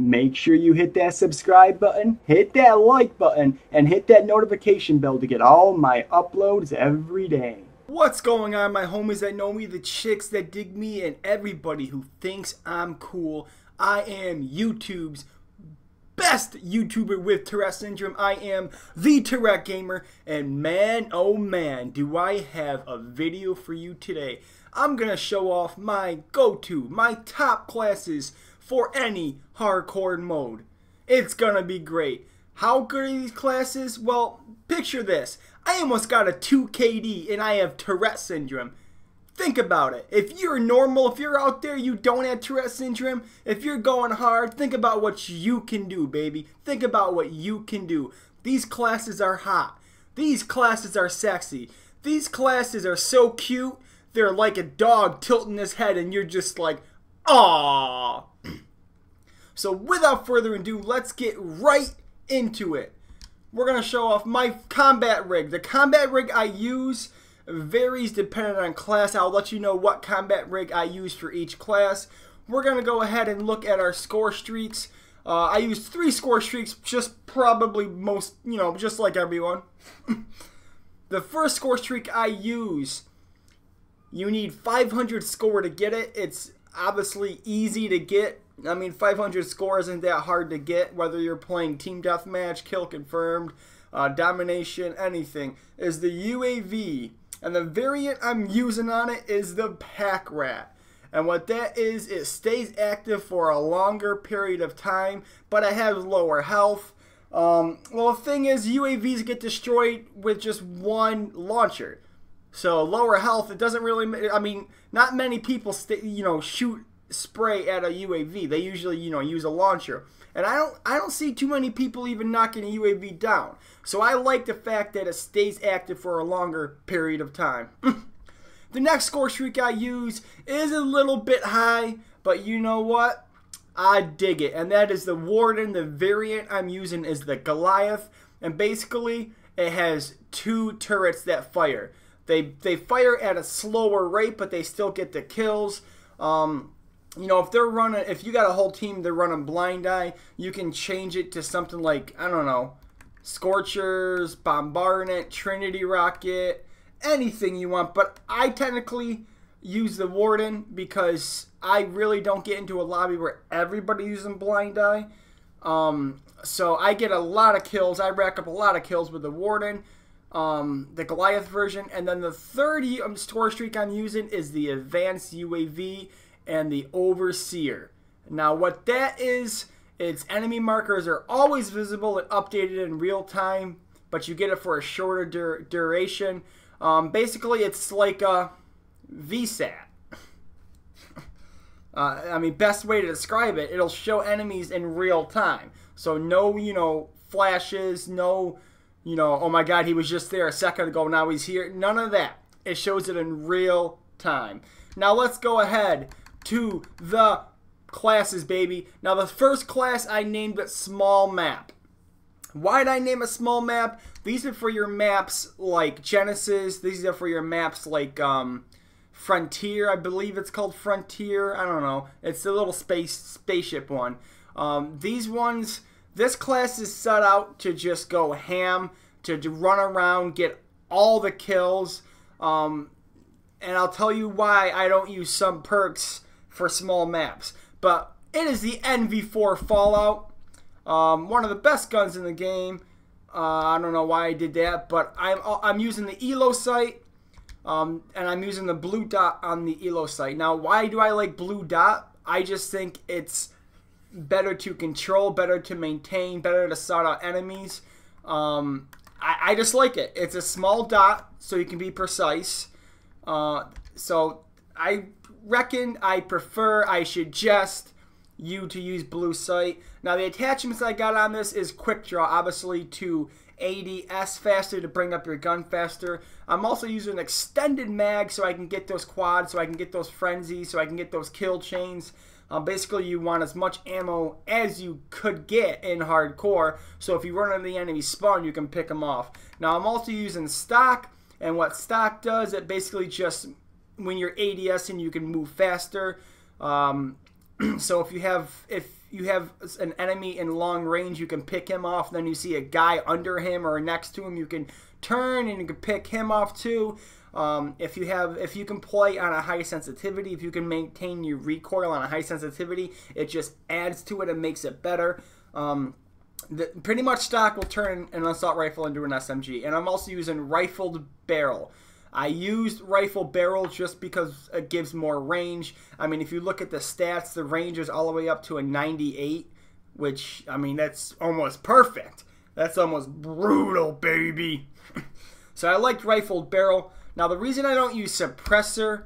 make sure you hit that subscribe button, hit that like button, and hit that notification bell to get all my uploads every day. What's going on, my homies that know me, the chicks that dig me, and everybody who thinks I'm cool? I am YouTube's best YouTuber with Tourette syndrome. I am the Tourette Gamer, and man, oh man, do I have a video for you today. I'm gonna show off my go-to, my top classes for any hardcore mode. It's gonna be great. How good are these classes? Well, picture this. I almost got a 2 KD and I have Tourette syndrome. Think about it. If you're normal, if you're out there, you don't have Tourette syndrome, if you're going hard, think about what you can do, baby. Think about what you can do. These classes are hot. These classes are sexy. These classes are so cute. They're like a dog tilting his head and you're just like, aww. So without further ado, let's get right into it. We're going to show off my combat rig. The combat rig I use varies depending on class. I'll let you know what combat rig I use for each class. We're going to go ahead and look at our score streaks. I use 3 score streaks, just probably most, just like everyone. The first score streak I use, you need 500 score to get it. It's obviously easy to get. I mean, 500 score isn't that hard to get, whether you're playing Team Deathmatch, Kill Confirmed, Domination, anything. Is the UAV, and the variant I'm using on it is the Pack Rat. And what that is, it stays active for a longer period of time, but it has lower health. Well, the thing is, UAVs get destroyed with just one launcher. So lower health, it doesn't really, I mean, not many people shoot spray at a UAV. They usually, use a launcher. And I don't see too many people even knocking a UAV down. So I like the fact that it stays active for a longer period of time. The next score streak I use is a little bit high, but you know what? I dig it. And that is the Warden. The variant I'm using is the Goliath. And basically, it has 2 turrets that fire. They fire at a slower rate, but they still get the kills. If you got a whole team, they're running blind eye, you can change it to something like, I don't know, Scorchers, Bombardment, Trinity Rocket, anything you want. But I technically use the Warden because I really don't get into a lobby where everybody's using blind eye. So I get a lot of kills. I rack up a lot of kills with the Warden. The Goliath version. And then the third score streak I'm using is the Advanced UAV and the Overseer. Now what that is, its enemy markers are always visible and updated in real time, but you get it for a shorter duration. Basically it's like a VSAT. I mean, best way to describe it, it'll show enemies in real time. So no, flashes, no, oh my god, he was just there a second ago, now he's here. None of that. It shows it in real time. Now let's go ahead to the classes, baby. Now the first class I named it Small Map. Why did I name a small map? These are for your maps like Genesis. These are for your maps like Frontier. I believe it's called Frontier. I don't know. It's the little spaceship one. These ones, this class is set out to just go ham, to run around, get all the kills. And I'll tell you why I don't use some perks for small maps. But it is the NV4 Fallout. One of the best guns in the game. I don't know why I did that, but I'm using the ELO sight. And I'm using the blue dot on the ELO sight. Now, why do I like blue dot? I just think it's better to control, better to maintain, better to sort out enemies. I just like it. It's a small dot, so you can be precise. So I reckon I suggest you to use blue sight. Now the attachments I got on this is quick draw, obviously to ADS faster, to bring up your gun faster. I'm also using an extended mag so I can get those quads, so I can get those frenzies, so I can get those kill chains. Basically you want as much ammo as you could get in hardcore, so if you run into the enemy spawn you can pick them off. Now I'm also using stock, and what stock does, it basically just, when you're ADSing, you can move faster. So if you have an enemy in long range, you can pick him off. Then you see a guy under him or next to him, you can turn and you can pick him off too. If you can play on a high sensitivity, if you can maintain your recoil on a high sensitivity, it just adds to it and makes it better. Pretty much stock will turn an assault rifle into an SMG. And I'm also using rifled barrel. I used rifle barrel just because it gives more range. I mean, if you look at the stats, the range is all the way up to a 98, which, I mean, that's almost perfect. That's almost brutal, baby. So I liked rifled barrel. Now, the reason I don't use suppressor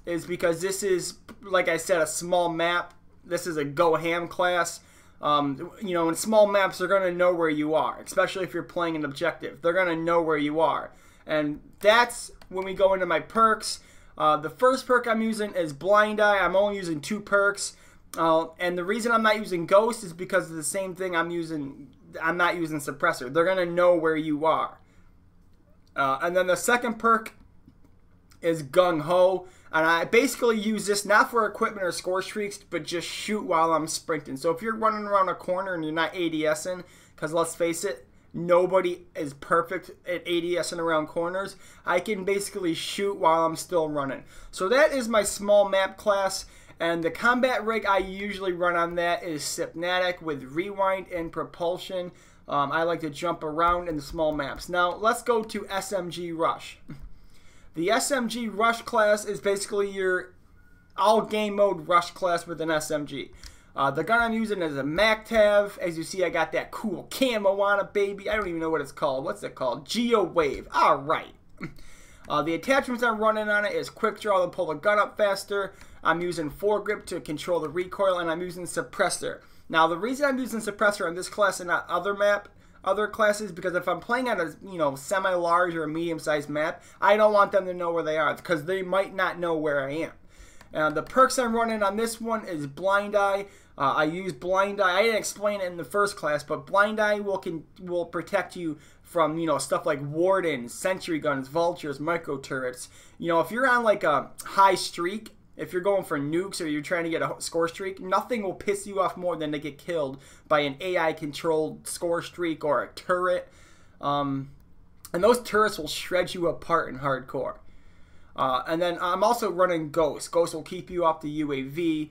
is because this is, like I said, a small map. This is a go ham class. You know, in small maps, they're going to know where you are, especially if you're playing an objective. They're going to know where you are. And that's when we go into my perks. The first perk I'm using is Blind Eye. I'm only using 2 perks. And the reason I'm not using Ghost is because of the same thing I'm not using Suppressor. They're going to know where you are. And then the second perk is Gung Ho. And I basically use this not for equipment or score streaks, but just shoot while I'm sprinting. So if you're running around a corner and you're not ADSing, because let's face it, nobody is perfect at ADSing around corners, I can basically shoot while I'm still running. So that is my small map class. And the combat rig I usually run on that is Hypnotic with rewind and propulsion. I like to jump around in the small maps. Now let's go to SMG Rush. The SMG Rush class is basically your all game mode rush class with an SMG. The gun I'm using is a MacTav. As you see, I got that cool camo on it, baby. I don't even know what it's called. What's it called? GeoWave. All right. The attachments I'm running on it is Quick Draw to pull the gun up faster. I'm using foregrip to control the recoil, and I'm using suppressor. Now, the reason I'm using suppressor on this class and not other classes, because if I'm playing on a semi-large or a medium-sized map, I don't want them to know where they are, because they might not know where I am. The perks I'm running on this one is Blind Eye. I use Blind Eye. I didn't explain it in the first class, but Blind Eye will protect you from stuff like wardens, sentry guns, vultures, micro turrets. If you're on like a high streak, if you're going for nukes or you're trying to get a score streak, nothing will piss you off more than to get killed by an AI-controlled score streak or a turret. And those turrets will shred you apart in hardcore. And then I'm also running Ghost. Ghost will keep you off the UAV,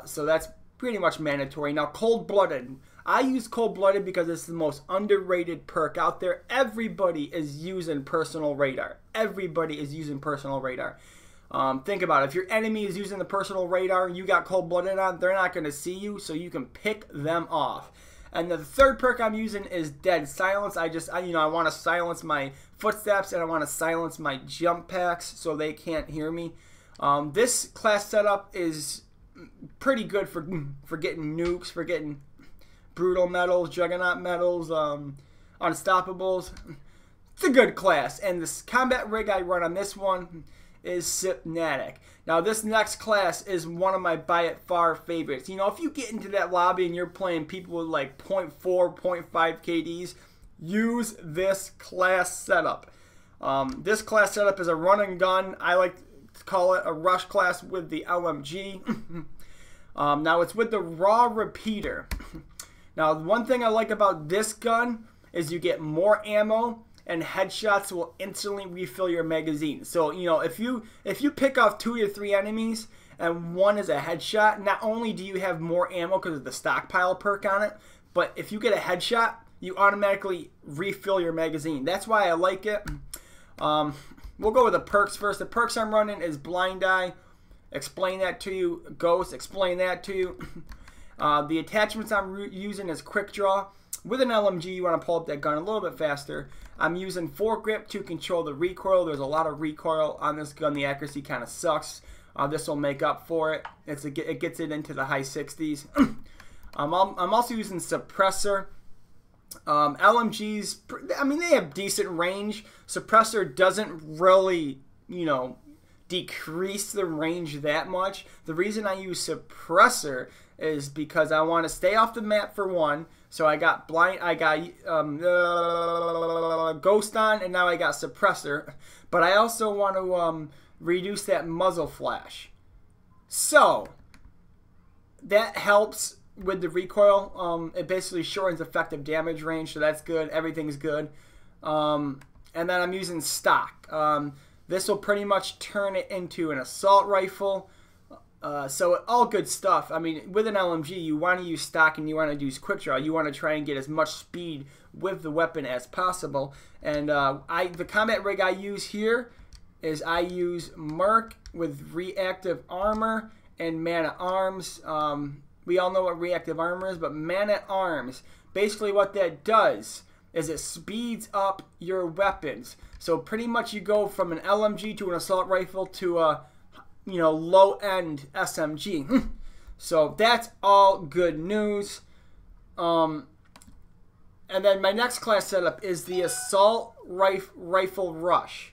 so that's pretty much mandatory. Now, Cold-Blooded. I use Cold-Blooded because it's the most underrated perk out there. Everybody is using personal radar. Everybody is using personal radar. Think about it. If your enemy is using the personal radar and you got Cold-Blooded on, they're not going to see you, so you can pick them off. And the third perk I'm using is Dead Silence. I want to silence my footsteps and I want to silence my jump packs so they can't hear me. This class setup is pretty good for getting nukes, for getting brutal medals, juggernaut medals, unstoppables. It's a good class. And this combat rig I run on this one is Hypnotic. Now this next class is one of my by it far favorites. If you get into that lobby and you're playing people with like 0.4, 0.5 KDs, use this class setup. This class setup is a run and gun. I like to call it a rush class with the LMG. Now it's with the raw repeater. Now one thing I like about this gun is you get more ammo, and headshots will instantly refill your magazine. So, if you pick off 2 to 3 enemies and one is a headshot, not only do you have more ammo because of the stockpile perk on it, but if you get a headshot, you automatically refill your magazine. That's why I like it. We'll go with the perks first. The perks I'm running is Blind Eye. Explain that to you. Ghost. Explain that to you. The attachments I'm using is Quick Draw. With an LMG, you want to pull up that gun a little bit faster. I'm using foregrip to control the recoil. There's a lot of recoil on this gun. The accuracy kind of sucks. This will make up for it. It gets it into the high 60s. I'm also using suppressor. LMGs, I mean, they have decent range. Suppressor doesn't really, decrease the range that much. The reason I use suppressor is because I want to stay off the map for one. So I got Ghost on, and now I got suppressor. But I also want to reduce that muzzle flash. So that helps with the recoil. It basically shortens effective damage range, so that's good. Everything's good. And then I'm using stock. This will pretty much turn it into an assault rifle. So all good stuff. I mean, with an LMG, you want to use stock and you want to use quick draw. You want to try and get as much speed with the weapon as possible. And the combat rig I use here is I use Merc with reactive armor and man-at-arms. We all know what reactive armor is, but man-at-arms, basically what that does is it speeds up your weapons. So pretty much you go from an LMG to an assault rifle to a low-end SMG. So that's all good news. And then my next class setup is the Assault Rifle Rush.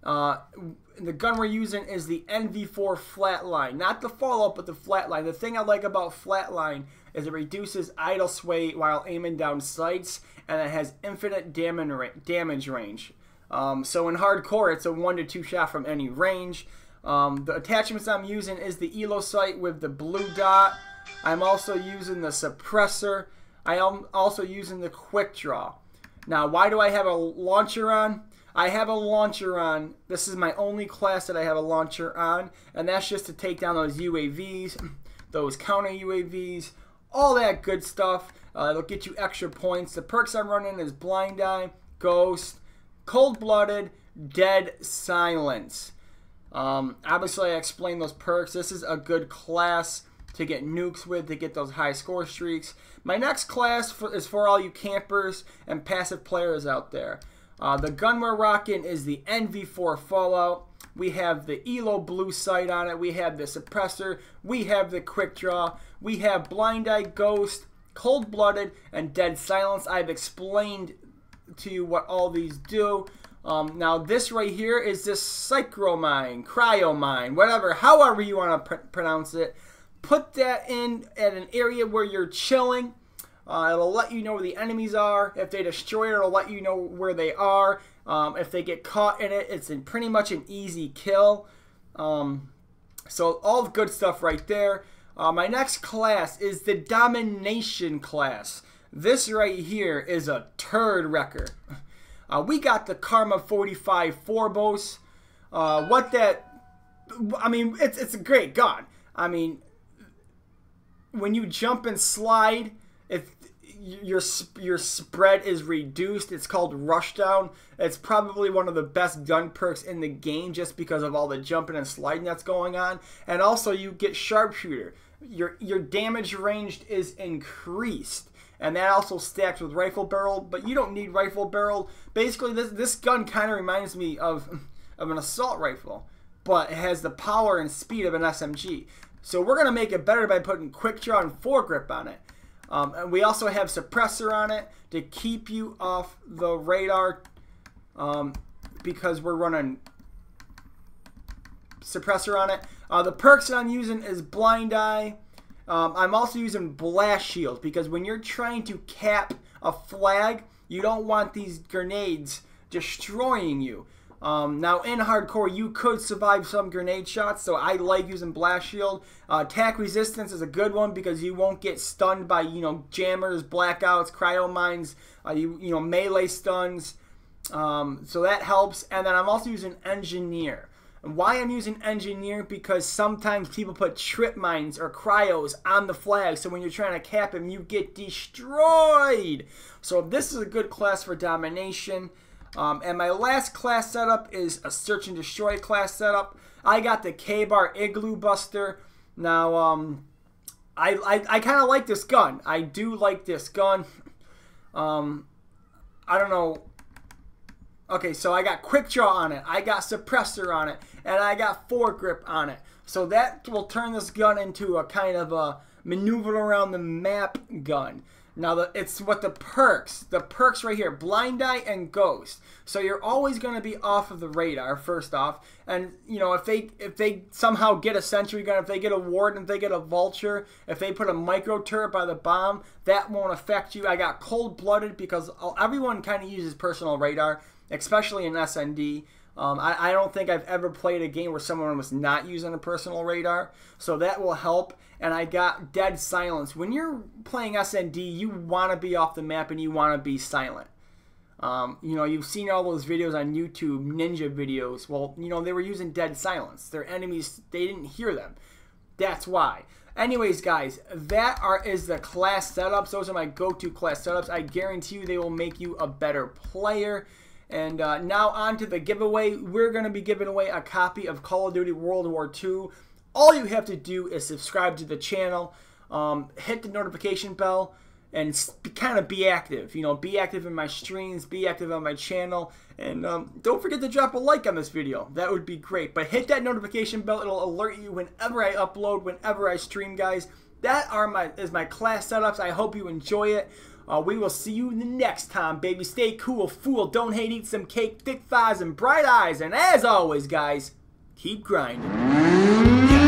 The gun we're using is the NV4 Flatline. Not the Fallout, but the Flatline. The thing I like about Flatline is it reduces idle sway while aiming down sights, and it has infinite damage range. So in hardcore, it's a 1 to 2 shot from any range. The attachments I'm using is the ELO sight with the blue dot. I'm also using the suppressor. I am also using the quick draw. Now, why do I have a launcher on? I have a launcher on. This is my only class that I have a launcher on, and that's just to take down those UAVs, those counter UAVs, all that good stuff. It'll get you extra points. The perks I'm running is Blind Eye, Ghost, Cold-Blooded, Dead Silence. Obviously, I explained those perks. This is a good class to get nukes with, to get those high score streaks. My next class is for all you campers and passive players out there. The gun we're rocking is the NV4 Fallout. We have the ELO blue sight on it. We have the suppressor. We have the quick draw. We have Blind Eye, Ghost, Cold-Blooded, and Dead Silence. I've explained to you what all these do. Now this right here is this Psychromine, Cryomine, whatever, however you want to pronounce it. Put that in at an area where you're chilling. It'll let you know where the enemies are. If they destroy it, it'll let you know where they are. If they get caught in it, it's pretty much an easy kill. So all good stuff right there. My next class is the Domination class. This right here is a turd wrecker. We got the Karma 45 Forbos. It's a great gun. I mean, when you jump and slide, your spread is reduced. It's called Rushdown. It's probably one of the best gun perks in the game just because of all the jumping and sliding that's going on. And also you get Sharpshooter. Your damage range is increased. And that also stacks with Rifle Barrel, but you don't need Rifle Barrel. Basically, this gun kind of reminds me of an assault rifle, but it has the power and speed of an SMG. So we're going to make it better by putting quick draw and foregrip on it. And we also have suppressor on it to keep you off the radar because we're running suppressor on it. The perks that I'm using is Blind Eye. I'm also using Blast Shield because when you're trying to cap a flag, you don't want these grenades destroying you. Now in hardcore, you could survive some grenade shots, so I like using Blast Shield. Attack resistance is a good one because you won't get stunned by jammers, blackouts, cryo mines, melee stuns. So that helps. And then I'm also using Engineer. And why I'm using Engineer, because sometimes people put trip mines or cryos on the flag, so when you're trying to cap them, you get destroyed. So this is a good class for Domination. And my last class setup is a Search and Destroy class setup. I got the K-Bar Igloo Buster. Now, I kind of like this gun. I do like this gun. I don't know. Okay, so I got quick draw on it, I got suppressor on it, and I got foregrip on it. So that will turn this gun into a kind of a maneuver around the map gun. Now it's what the perks right here, Blind Eye and Ghost. So you're always going to be off of the radar first off, and if they somehow get a sentry gun, if they get a warden, if they get a vulture, if they put a micro turret by the bomb, that won't affect you. I got Cold-Blooded because everyone kind of uses personal radar, especially in SND. I don't think I've ever played a game where someone was not using a personal radar, so that will help. And I got dead silence. When you're playing SND, you want to be off the map and you want to be silent. You know, you've seen all those videos on YouTube, ninja videos. Well, you know, they were using dead silence. Their enemies, they didn't hear them. That's why. Anyways, guys, that is the class setups. Those are my go-to class setups. I guarantee you they will make you a better player. And now on to the giveaway. We're going to be giving away a copy of Call of Duty World War II. All you have to do is subscribe to the channel, hit the notification bell, and kind of be active. You know, be active in my streams, be active on my channel, and don't forget to drop a like on this video. That would be great. But hit that notification bell. It'll alert you whenever I upload, whenever I stream, guys. That is my class setups. I hope you enjoy it. We will see you the next time, baby. Stay cool, fool. Don't hate, eat some cake, thick thighs, and bright eyes. And as always, guys, keep grinding.